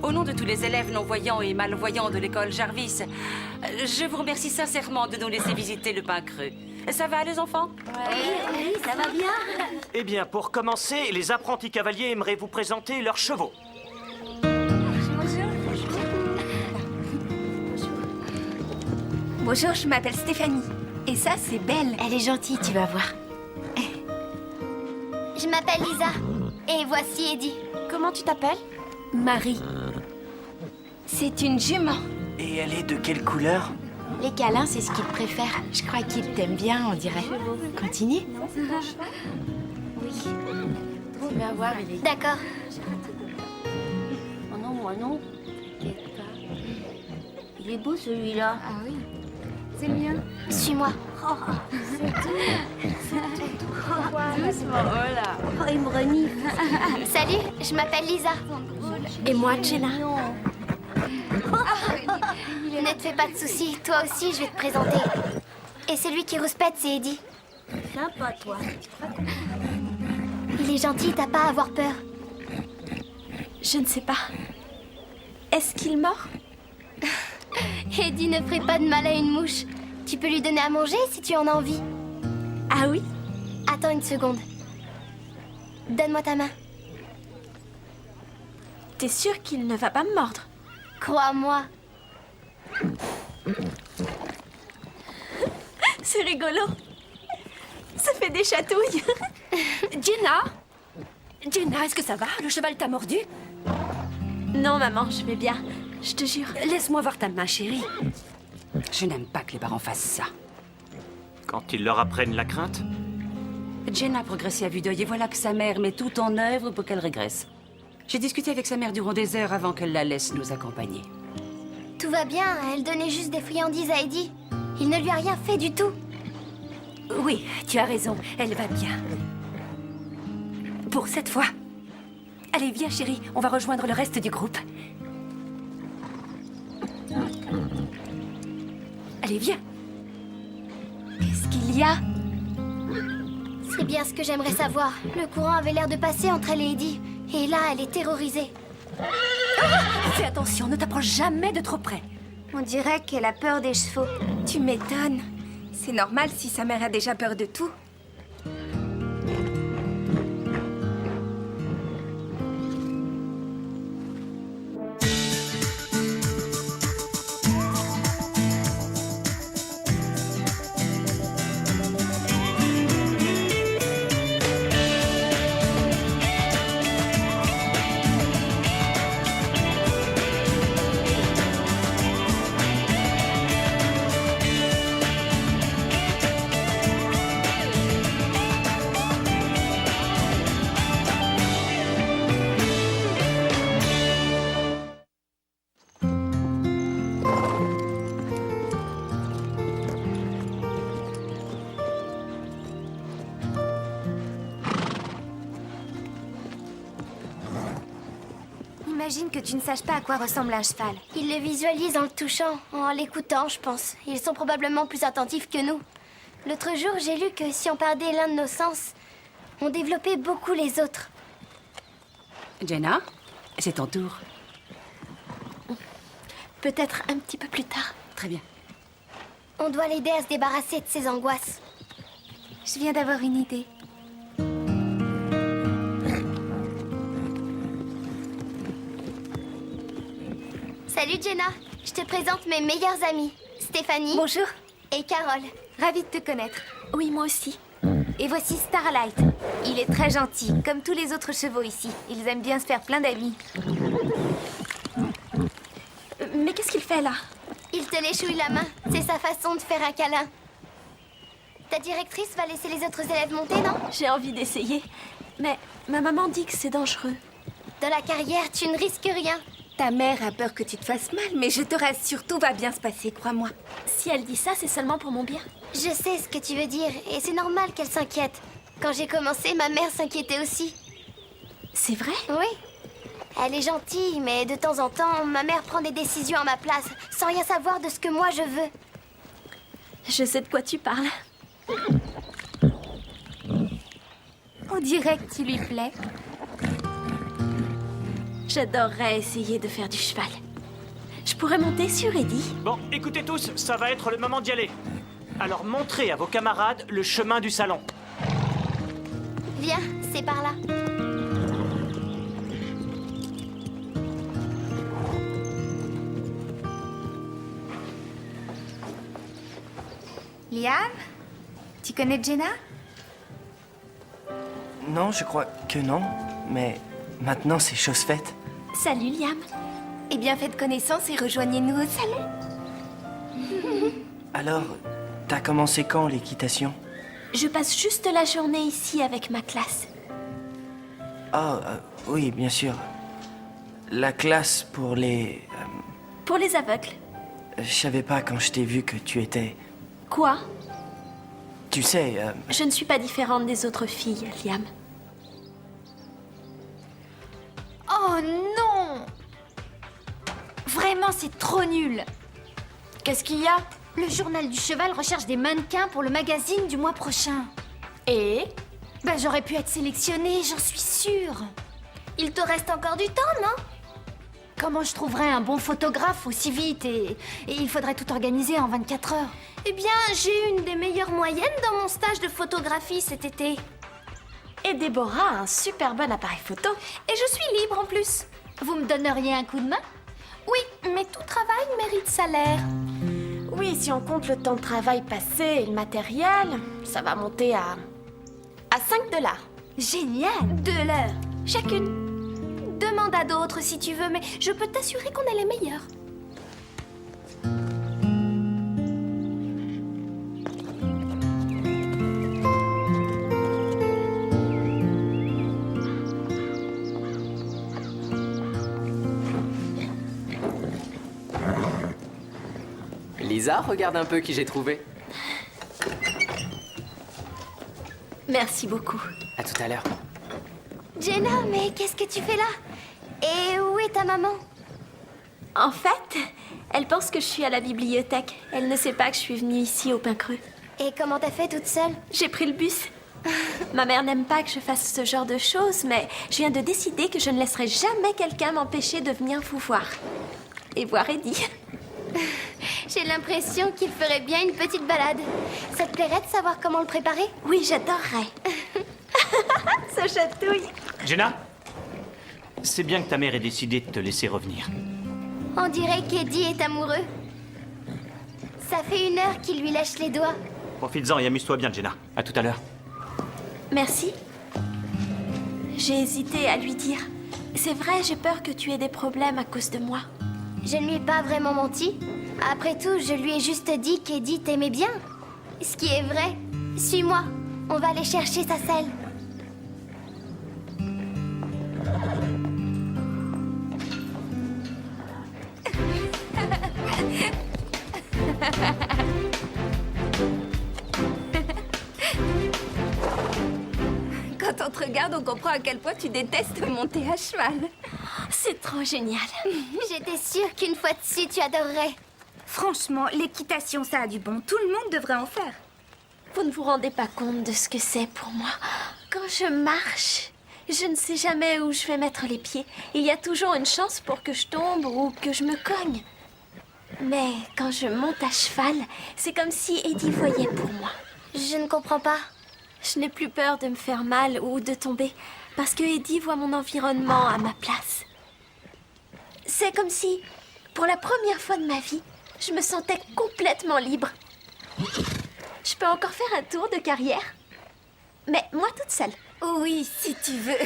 Au nom de tous les élèves non-voyants et malvoyants de l'école Jarvis, je vous remercie sincèrement de nous laisser visiter le pain creux. Ça va, les enfants? Oui, ça va bien. Eh bien, pour commencer, les apprentis cavaliers aimeraient vous présenter leurs chevaux. Bonjour, je m'appelle Stéphanie. Et ça, c'est Belle. Elle est gentille, tu vas voir. Je m'appelle Lisa. Et voici Eddie. Comment tu t'appelles? Marie. C'est une jument. Et elle est de quelle couleur? Les câlins, c'est ce qu'il préfère. Je crois qu'il t'aime bien, on dirait. Continue. Oui. Tu vas voir, il est... D'accord. Oh non, moi non. Il est beau celui-là. Ah oui. C'est le mien. Suis-moi. Doucement, voilà. Oh, il me renifle. Salut, je m'appelle Lisa. Et moi, Jenna. Ne te fais pas de soucis, toi aussi je vais te présenter. Et celui qui rouspète, c'est Eddie. Sympa, toi. Il est gentil, t'as pas à avoir peur. Je ne sais pas. Est-ce qu'il mord? Eddie ne ferait pas de mal à une mouche. Tu peux lui donner à manger si tu en as envie. Ah oui? Attends une seconde. Donne-moi ta main. T'es sûre qu'il ne va pas me mordre? Crois-moi. C'est rigolo. Ça fait des chatouilles. Jenna Jenna, est-ce que ça va? Le cheval t'a mordu? Non, maman, je vais bien. Je te jure. Laisse-moi voir ta main, chérie. Je n'aime pas que les parents fassent ça. Quand ils leur apprennent la crainte? Jenna a progressé à vue d'œil et voilà que sa mère met tout en œuvre pour qu'elle régresse. J'ai discuté avec sa mère durant des heures avant qu'elle la laisse nous accompagner. Tout va bien, elle donnait juste des friandises à Eddie. Il ne lui a rien fait du tout. Oui, tu as raison, elle va bien. Pour cette fois. Allez, viens, chérie, on va rejoindre le reste du groupe. Allez, viens. Qu'est-ce qu'il y a? C'est bien ce que j'aimerais savoir. Le courant avait l'air de passer entre elle et Eddie. Et là, elle est terrorisée. Fais attention, ne t'approche jamais de trop près. On dirait qu'elle a peur des chevaux. Tu m'étonnes. C'est normal si sa mère a déjà peur de tout. Imagine que tu ne saches pas à quoi ressemble un cheval. Ils le visualisent en le touchant, en l'écoutant, je pense. Ils sont probablement plus attentifs que nous. L'autre jour, j'ai lu que si on perdait l'un de nos sens, on développait beaucoup les autres. Jenna, c'est ton tour. Peut-être un petit peu plus tard. Très bien. On doit l'aider à se débarrasser de ses angoisses. Je viens d'avoir une idée. Salut Jenna, je te présente mes meilleures amies, Stéphanie Bonjour. et Carole. Ravie de te connaître. Oui, moi aussi. Et voici Starlight. Il est très gentil, comme tous les autres chevaux ici. Ils aiment bien se faire plein d'amis. Mais qu'est-ce qu'il fait là? Il te léchouille la main, c'est sa façon de faire un câlin. Ta directrice va laisser les autres élèves monter, non? J'ai envie d'essayer. Mais ma maman dit que c'est dangereux. Dans la carrière, tu ne risques rien. Ta mère a peur que tu te fasses mal, mais je te rassure, tout va bien se passer, crois-moi. Si elle dit ça, c'est seulement pour mon bien. Je sais ce que tu veux dire, et c'est normal qu'elle s'inquiète. Quand j'ai commencé, ma mère s'inquiétait aussi. C'est vrai? Oui. Elle est gentille, mais de temps en temps, ma mère prend des décisions à ma place, sans rien savoir de ce que moi je veux. Je sais de quoi tu parles. On dirait que tu lui plais. J'adorerais essayer de faire du cheval. Je pourrais monter sur Eddie. Bon, écoutez tous, ça va être le moment d'y aller. Alors montrez à vos camarades le chemin du salon. Viens, c'est par là. Liam, tu connais Jenna? Non, je crois que non. Mais maintenant, c'est chose faite. Salut, Liam. Eh bien, faites connaissance et rejoignez-nous au salon. Alors, t'as commencé quand l'équitation? Je passe juste la journée ici avec ma classe. Oh, oui, bien sûr. La classe pour les... Pour les aveugles. je savais pas quand je t'ai vu que tu étais... Quoi? Tu sais, Je ne suis pas différente des autres filles, Liam. Oh non! Vraiment, c'est trop nul. Qu'est-ce qu'il y a? Le journal du cheval recherche des mannequins pour le magazine du mois prochain. Et? Ben, j'aurais pu être sélectionnée, j'en suis sûre. Il te reste encore du temps, non? Comment je trouverais un bon photographe aussi vite et il faudrait tout organiser en 24 heures. Eh bien, j'ai eu une des meilleures moyennes dans mon stage de photographie cet été. Et Déborah a un super bon appareil photo. Et je suis libre en plus. Vous me donneriez un coup de main? Oui, mais tout travail mérite salaire. Oui, si on compte le temps de travail passé et le matériel, ça va monter à 5 $. Génial! 2 l'heure. Chacune. Demande à d'autres si tu veux, mais je peux t'assurer qu'on est les meilleurs. Lisa, regarde un peu qui j'ai trouvé. Merci beaucoup. À tout à l'heure. Jenna, mais qu'est-ce que tu fais là? Et où est ta maman? En fait, elle pense que je suis à la bibliothèque. Elle ne sait pas que je suis venue ici au Pain Creux. Et comment t'as fait toute seule? J'ai pris le bus. Ma mère n'aime pas que je fasse ce genre de choses, mais je viens de décider que je ne laisserai jamais quelqu'un m'empêcher de venir vous voir. Et voir Eddie. J'ai l'impression qu'il ferait bien une petite balade. Ça te plairait de savoir comment le préparer? Oui, j'adorerais. Ça chatouille. Jenna, c'est bien que ta mère ait décidé de te laisser revenir. On dirait qu'Eddie est amoureux. Ça fait 1 heure qu'il lui lèche les doigts. Profites-en et amuse-toi bien, Jenna. À tout à l'heure. Merci. J'ai hésité à lui dire. C'est vrai, j'ai peur que tu aies des problèmes à cause de moi. Je ne lui ai pas vraiment menti. Après tout, je lui ai juste dit qu'Eddie t'aimait bien. Ce qui est vrai. Suis-moi. On va aller chercher sa selle. Quand on te regarde, on comprend à quel point tu détestes monter à cheval. C'est trop génial. J'étais sûre qu'une fois dessus, tu adorerais. Franchement, l'équitation, ça a du bon. Tout le monde devrait en faire. Vous ne vous rendez pas compte de ce que c'est pour moi. Quand je marche, je ne sais jamais où je vais mettre les pieds. Il y a toujours une chance pour que je tombe ou que je me cogne. Mais quand je monte à cheval, c'est comme si Eddie voyait pour moi. Je ne comprends pas. Je n'ai plus peur de me faire mal ou de tomber, parce que Eddie voit mon environnement à ma place. C'est comme si, pour la première fois de ma vie, je me sentais complètement libre. Je peux encore faire un tour de carrière, mais moi toute seule. Oui, si tu veux.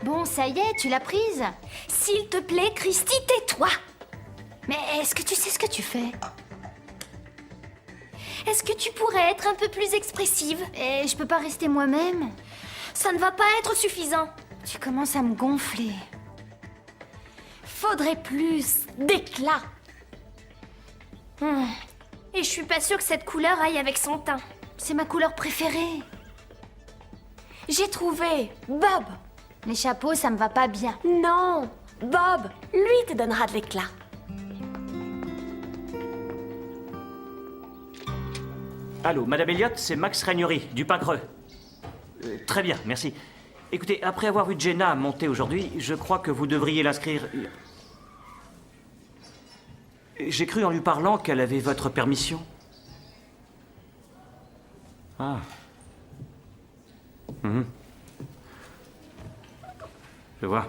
Bon, ça y est, tu l'as prise. S'il te plaît, Christy, tais-toi. Mais est-ce que tu sais ce que tu fais? Est-ce que tu pourrais être un peu plus expressive? Et je peux pas rester moi-même. Ça ne va pas être suffisant. Tu commences à me gonfler. Faudrait plus d'éclat. Et je suis pas sûre que cette couleur aille avec son teint. C'est ma couleur préférée. J'ai trouvé Bob. Les chapeaux, ça me va pas bien. Non, Bob, lui te donnera de l'éclat. Allô, Madame Elliott, c'est Max Ragnery, du Pain Creux. Très bien, merci. Écoutez, après avoir vu Jenna monter aujourd'hui, je crois que vous devriez l'inscrire. J'ai cru en lui parlant qu'elle avait votre permission. Ah. Mhm. Je vois.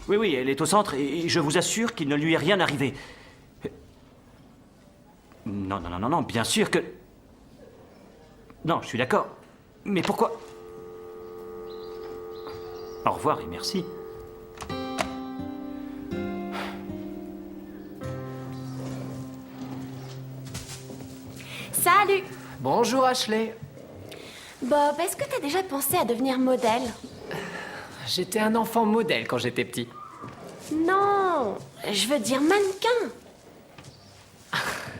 Oui, oui, elle est au centre et je vous assure qu'il ne lui est rien arrivé. Non, non, non, non, non, bien sûr que... Non, je suis d'accord. Mais pourquoi? Au revoir et merci. Salut. Bonjour Ashley. Bob, est-ce que t'as déjà pensé à devenir modèle? J'étais un enfant modèle quand j'étais petit. Non, je veux dire mannequin.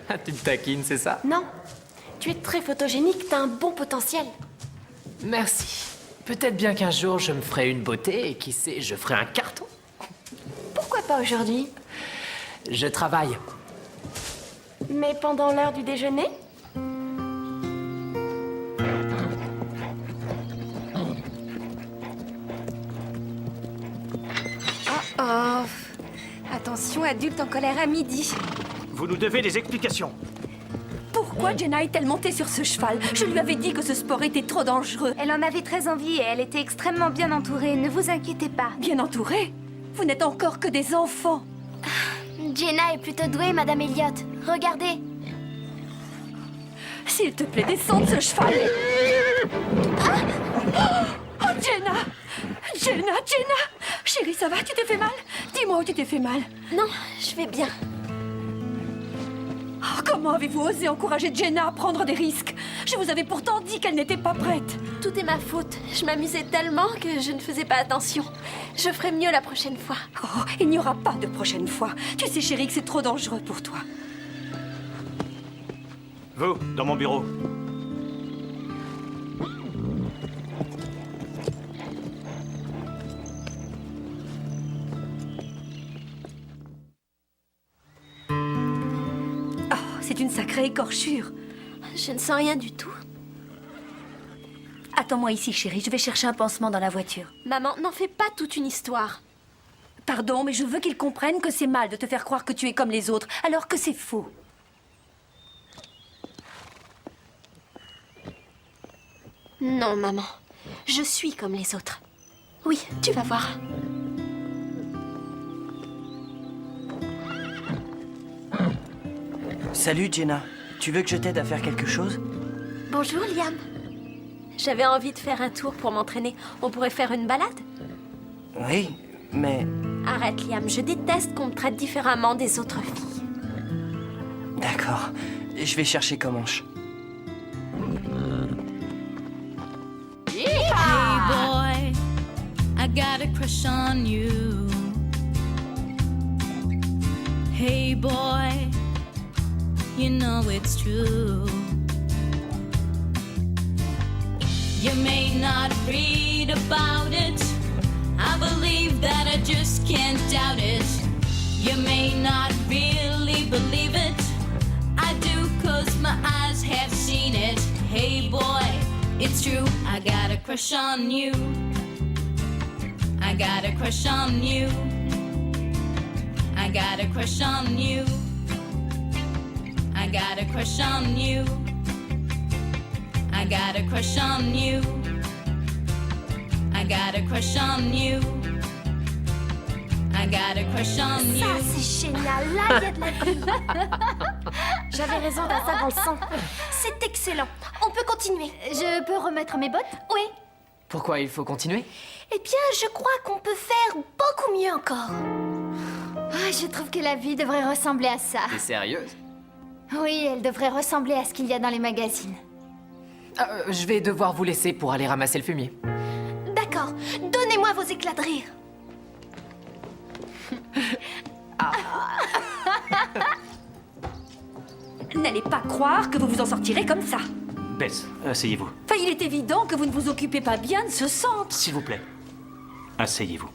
Ah, tu te taquines, c'est ça? Non, tu es très photogénique, t'as un bon potentiel. Merci. Peut-être bien qu'un jour je me ferai une beauté et qui sait, je ferai un carton. Pourquoi pas aujourd'hui? Je travaille. Mais pendant l'heure du déjeuner? Oh, attention, adulte en colère à midi. Vous nous devez des explications. Pourquoi Jenna est-elle montée sur ce cheval? Je lui avais dit que ce sport était trop dangereux. Elle en avait très envie et elle était extrêmement bien entourée. Ne vous inquiétez pas. Bien entourée? Vous n'êtes encore que des enfants. Jenna est plutôt douée, Madame Elliott. Regardez. S'il te plaît, descends de ce cheval. Oh, Jenna! Jenna! Chérie, ça va? Tu t'es fait mal? Dis-moi où tu t'es fait mal. Non, je vais bien. Oh, comment avez-vous osé encourager Jenna à prendre des risques? Je vous avais pourtant dit qu'elle n'était pas prête. Tout est ma faute. Je m'amusais tellement que je ne faisais pas attention. Je ferai mieux la prochaine fois. Oh, il n'y aura pas de prochaine fois. Tu sais, chérie, que c'est trop dangereux pour toi. Vous, dans mon bureau. Oh, c'est une sacrée écorchure. Je ne sens rien du tout. Attends-moi ici, chérie. Je vais chercher un pansement dans la voiture. Maman, n'en fais pas toute une histoire. Pardon, mais je veux qu'ils comprennent que c'est mal de te faire croire que tu es comme les autres, alors que c'est faux. Non, maman. Je suis comme les autres. Oui, tu vas voir. Salut Jenna. Tu veux que je t'aide à faire quelque chose? Bonjour, Liam. J'avais envie de faire un tour pour m'entraîner. On pourrait faire une balade? Oui, mais... Arrête, Liam. Je déteste qu'on me traite différemment des autres filles. D'accord. Je vais chercher Comanche. Hey boy, I got a crush on you. Hey boy, you know it's true. You may not read about it. I believe that I just can't doubt it. You may not really believe it. I do 'cause my eyes have seen it. Hey boy, it's true, I got a crush on you. I got a crush on you. I got a crush on you. I got a crush on you. I got a crush on you. I got a crush on you. I got a crush on you. Ça, c'est génial. Là, il y a de la vie. J'avais raison, t'as ça dans le sang. C'est excellent. On peut continuer. Je peux remettre mes bottes? Oui. Pourquoi il faut continuer? Eh bien, je crois qu'on peut faire beaucoup mieux encore. Ah, je trouve que la vie devrait ressembler à ça. T'es sérieuse? Oui, elle devrait ressembler à ce qu'il y a dans les magazines. Je vais devoir vous laisser pour aller ramasser le fumier. D'accord. Donnez-moi vos éclats de rire. N'allez pas croire que vous vous en sortirez comme ça. Bess, asseyez-vous. Enfin, il est évident que vous ne vous occupez pas bien de ce centre. S'il vous plaît. Asseyez-vous.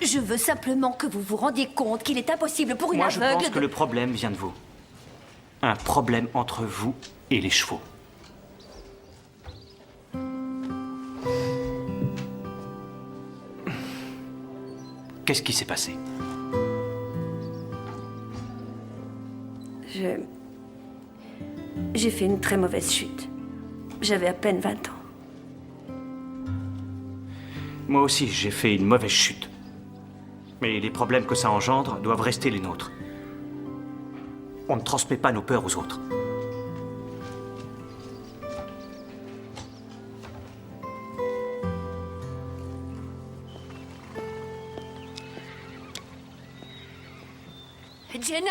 Je veux simplement que vous vous rendiez compte qu'il est impossible pour une Moi, je aveugle pense que le problème vient de vous. Un problème entre vous et les chevaux. Qu'est-ce qui s'est passé? J'ai fait une très mauvaise chute. J'avais à peine 20 ans. Moi aussi, j'ai fait une mauvaise chute. Mais les problèmes que ça engendre doivent rester les nôtres. On ne transmet pas nos peurs aux autres. Jenna?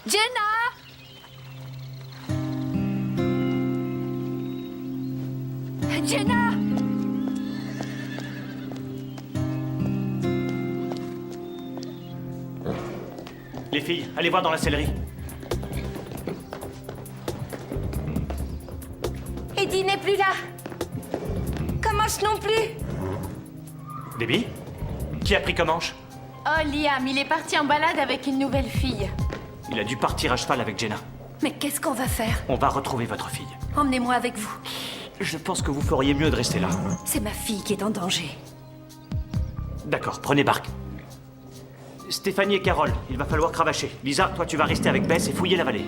Jenna? Jenna? Les filles, allez voir dans la sellerie. Eddie n'est plus là. Comanche non plus. Debbie? Qui a pris Comanche? Oh, Liam, il est parti en balade avec une nouvelle fille. Il a dû partir à cheval avec Jenna. Mais qu'est-ce qu'on va faire? On va retrouver votre fille. Emmenez-moi avec vous. Je pense que vous feriez mieux de rester là. C'est ma fille qui est en danger. D'accord, prenez barque. Stéphanie et Carole, il va falloir cravacher. Lisa, toi tu vas rester avec Bess et fouiller la vallée.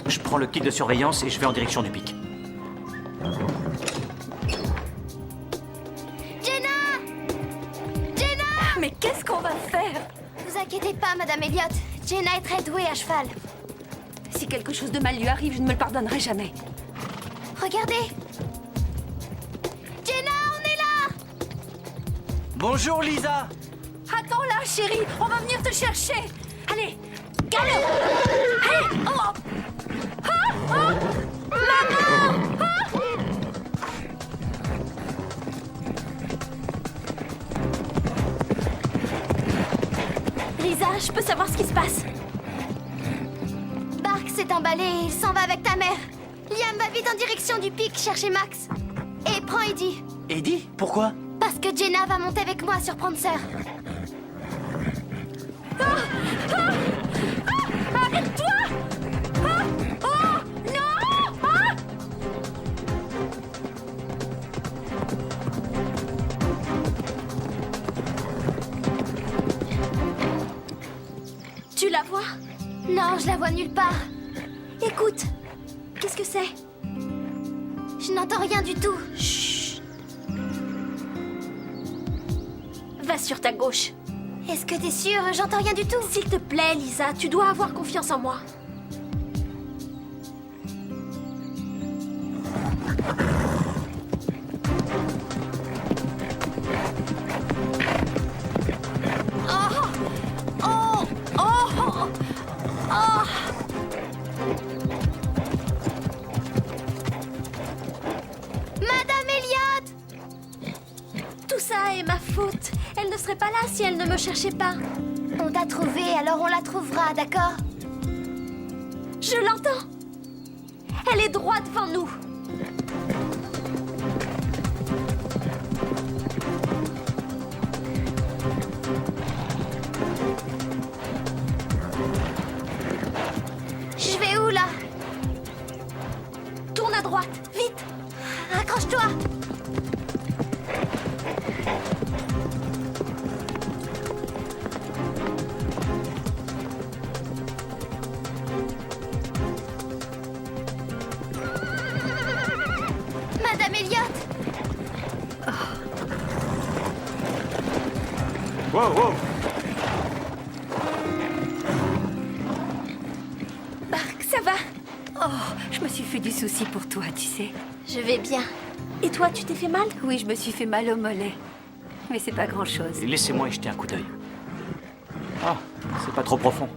Je prends le kit de surveillance et je vais en direction du pic. Mais qu'est-ce qu'on va faire? Vous inquiétez pas, Madame Elliot. Jenna est très douée à cheval. Si quelque chose de mal lui arrive, je ne me le pardonnerai jamais. Regardez. Jenna, on est là. Bonjour, Lisa. Attends là, chérie, on va venir te chercher. Allez, galop. Allez, oh. Lisa, je peux savoir ce qui se passe? Bark s'est emballé et il s'en va avec ta mère. Liam va vite en direction du pic chercher Max. Et prends Eddie. Eddie, pourquoi? Parce que Jenna va monter avec moi sur Prancer. Arrête-toi. Oh, non. Tu la vois? Non, je la vois nulle part. Écoute, qu'est-ce que c'est? Je n'entends rien du tout. Chut. Va sur ta gauche. Est-ce que t'es sûre? J'entends rien du tout. S'il te plaît, Lisa, tu dois avoir confiance en moi. Madame Elliot! Tout ça est ma faute. Elle ne serait pas là si elle ne me cherchait pas. On t'a trouvé, alors on la trouvera, d'accord? Je l'entends. Elle est droit devant nous. Je vais où, là? Tourne à droite, vite. Accroche-toi! Madame Elliot! Wow, wow! Bark, ça va? Oh, je me suis fait du souci pour toi, tu sais. Je vais bien. Et toi, tu t'es fait mal? Oui, je me suis fait mal au mollet. Mais c'est pas grand-chose. Laissez-moi y jeter un coup d'œil. Ah, c'est pas trop profond.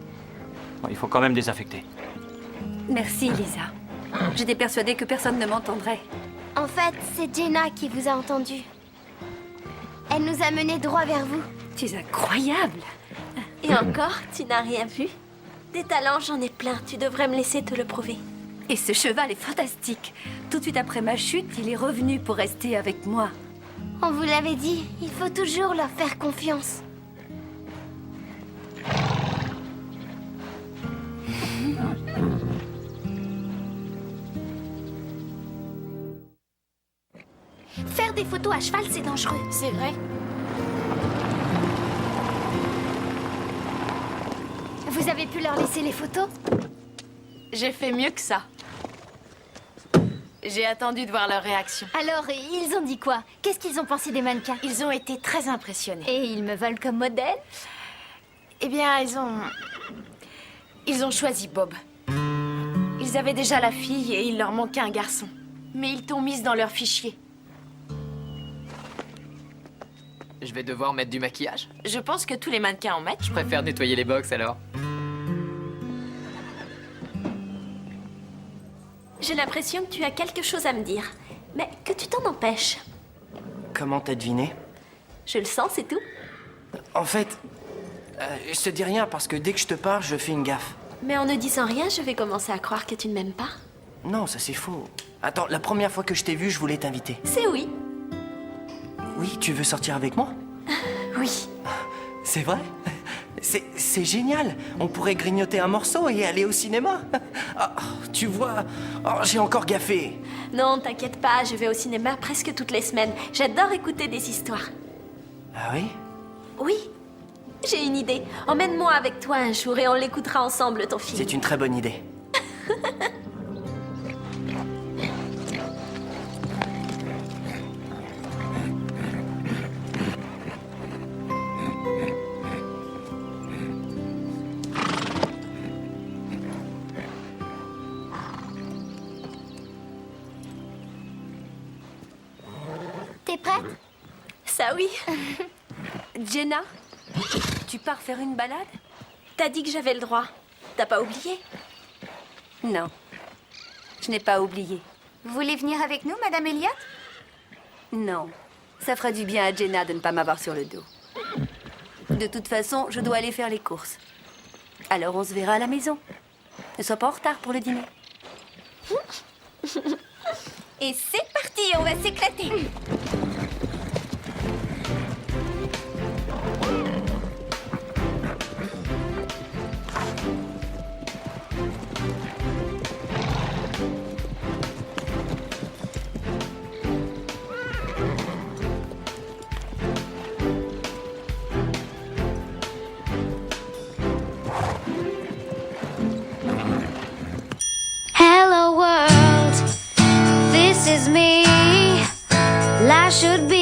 Bon, il faut quand même désinfecter. Merci, Lisa. J'étais persuadée que personne ne m'entendrait. En fait, c'est Jenna qui vous a entendu. Elle nous a menés droit vers vous. Tu es incroyable. Et encore, tu n'as rien vu? Des talents, j'en ai plein. Tu devrais me laisser te le prouver. Et ce cheval est fantastique. Tout de suite après ma chute, il est revenu pour rester avec moi. On vous l'avait dit, il faut toujours leur faire confiance. Faire des photos à cheval, c'est dangereux. C'est vrai. Vous avez pu leur laisser les photos? J'ai fait mieux que ça. J'ai attendu de voir leur réaction. Alors, ils ont dit quoi? Qu'est-ce qu'ils ont pensé des mannequins? Ils ont été très impressionnés. Et ils me veulent comme modèle? Eh bien, ils ont choisi Bob. Ils avaient déjà la fille et il leur manquait un garçon. Mais ils t'ont mise dans leur fichier. Je vais devoir mettre du maquillage. Je pense que tous les mannequins en mettent. Je préfère nettoyer les box alors. J'ai l'impression que tu as quelque chose à me dire. Mais que tu t'en empêches. Comment t'as deviné? Je le sens, c'est tout. En fait, je te dis rien parce que dès que je te parle, je fais une gaffe. Mais en ne disant rien, je vais commencer à croire que tu ne m'aimes pas. Non, ça c'est faux. Attends, la première fois que je t'ai vu, je voulais t'inviter. C'est oui. Oui, tu veux sortir avec moi? Oui. C'est vrai? C'est génial. On pourrait grignoter un morceau et aller au cinéma. Ah, tu vois, j'ai encore gaffé. Non, t'inquiète pas, je vais au cinéma presque toutes les semaines. J'adore écouter des histoires. Ah oui? Oui. J'ai une idée. Emmène-moi avec toi un jour et on l'écoutera ensemble, ton film. C'est une très bonne idée. T'es prête? Ça oui. Jenna, tu pars faire une balade? T'as dit que j'avais le droit. T'as pas oublié? Non, je n'ai pas oublié. Vous voulez venir avec nous, Madame Elliot? Non, ça fera du bien à Jenna de ne pas m'avoir sur le dos. De toute façon, je dois aller faire les courses. Alors on se verra à la maison. Ne sois pas en retard pour le dîner. Et c'est parti, on va s'éclater. Hello world, this is me. Life should be